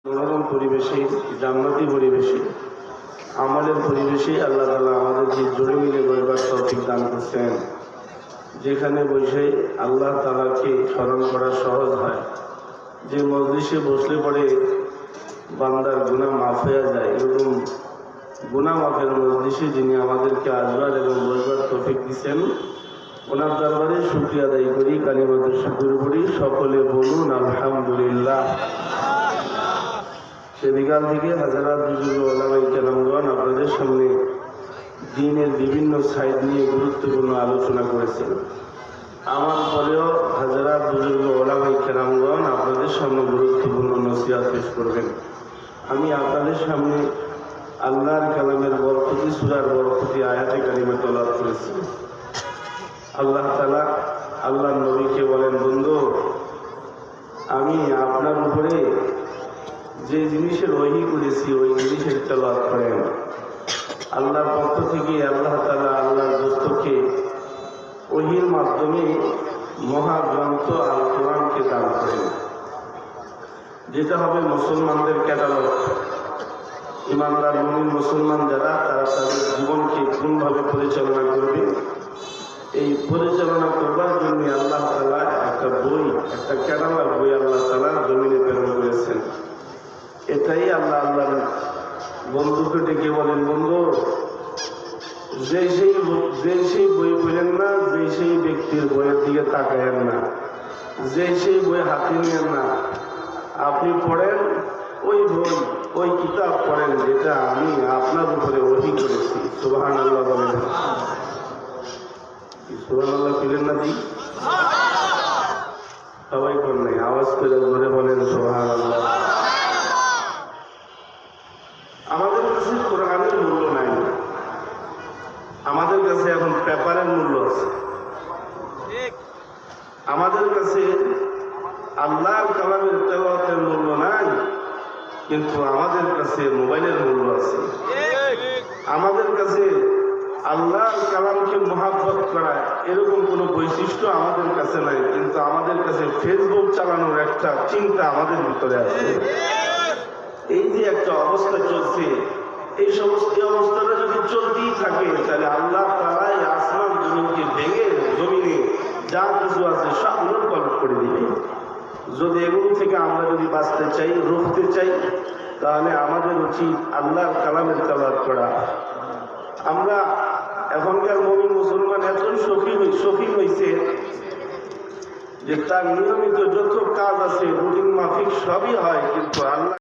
মনোরম পরিবেশে, জান্নাতি পরিবেশে, আমলের পরিবেশে আল্লাহ তাআলা আমাদেরকে জোরে মিলে বসবার তৌফিক দান করছেন। যেখানে বসে আল্লাহ তাআলাকে স্মরণ করা সহজ হয়, যে মজলিসে বসলে পরে বান্দার গুনাহ মাফ হয়ে যায়, এরকম গুনাহ মাফের মজলিসে যিনি আমাদেরকে আসবার এবং বসবার তৌফিক দিচ্ছেন, ওনার দরবারে শুকরিয়া আদায় করি, কালিমাতুশ শুকর করি। সকলে বলুন আলহামদুলিল্লাহ। সে বিকাল থেকে হাজারাত বুজুর্গ ওলামায়ে কেরামগণ আপনাদের সামনে দ্বীনের বিভিন্ন সাইড নিয়ে গুরুত্বপূর্ণ আলোচনা করেছেন। আমার পরেও হাজারাত বুজুর্গ ওলামায়ে কেরামগণ আপনাদের সামনে গুরুত্বপূর্ণ নসিহত পেশ করবেন। আমি আপনাদের সামনে আল্লাহর কালামের বরকতি, সূরার বরকতি আয়াতে কারিমা তেলাওয়াত করেছি। আল্লাহ তাআলা আল্লাহর নবীকে বলেন, বন্ধু, আমি আপনার উপরে যে জিনিসের ওহী করেছি ওই জিনিসের তেলাওয়াত করেন। আল্লাহর পক্ষ থেকে আল্লাহ তাআলা আল্লাহর দোস্তকে ওহীর মাধ্যমে মহাগ্রন্থ আল কোরআনকে দান করেন, যেটা হবে মুসলমানদের ক্যাটালগ। ইমানদার মুমিন মুসলমান যারা, তারা তাদের জীবনকে কোনভাবে পরিচালনা করবে, এই পরিচালনা করবার জন্য আল্লাহ তাআলা একটা বই, একটা ক্যাটালগ বই আল্লাহ তাআলা জমিনে প্রেরণ করেছেন। এটাই আল্লাহ বন্ধুকে ডেকে বলেন, বন্ধু, যে সেই বই পড়েন না, যে সেই ব্যক্তির বইয়ের দিকে তাকায়েন না, যে সেই বই হাতে নেন না, আপনি পড়েন ওই বই, ওই কিতাব পড়েন যেটা আমি আপনার উপরে ওহী করেছি। সুবহানাল্লাহ বলেন। সুবহানাল্লাহ পেলেন না? দিই সবাই কর নাই, আওয়াজ করে ধরে বলেন সুবহানাল্লাহ। আমাদের কাছে কোরআনের মূল্য নাই, আমাদের কাছে এখন পেপারের মূল্য আছে। আমাদের কাছে আল্লাহর কালামের তেলাওয়াতের মূল্য নাই, কিন্তু আমাদের কাছে মোবাইলের মূল্য আছে। আমাদের কাছে আল্লাহর কালামকে মহাব্বত করা এরকম কোনো বৈশিষ্ট্য আমাদের কাছে নাই, কিন্তু আমাদের কাছে ফেসবুক চালানোর একটা চিন্তা আমাদের ভিতরে আছে। এই যে একটা অবস্থা চলছে, এই সমস্ত অবস্থাটা যদি চলতেই থাকে, তাহলে আল্লাহ তাআলা এই আসমান জমিনকে ভেঙে জমিনে যা কিছু আছে সব উলটপালট করে দিবে। যদি এগুলো থেকে আমরা যদি বাঁচতে চাই, রুখতে চাই, তাহলে আমাদের উচিত আল্লাহর কালামের তেলাওয়াত করা। আমরা এখনকার মুমিন মুসলমান এত শৌখিন হয়েছে যে তার নিয়মিত যত কাজ আছে রুটিন মাফিক সবই হয়, কিন্তু আল্লাহ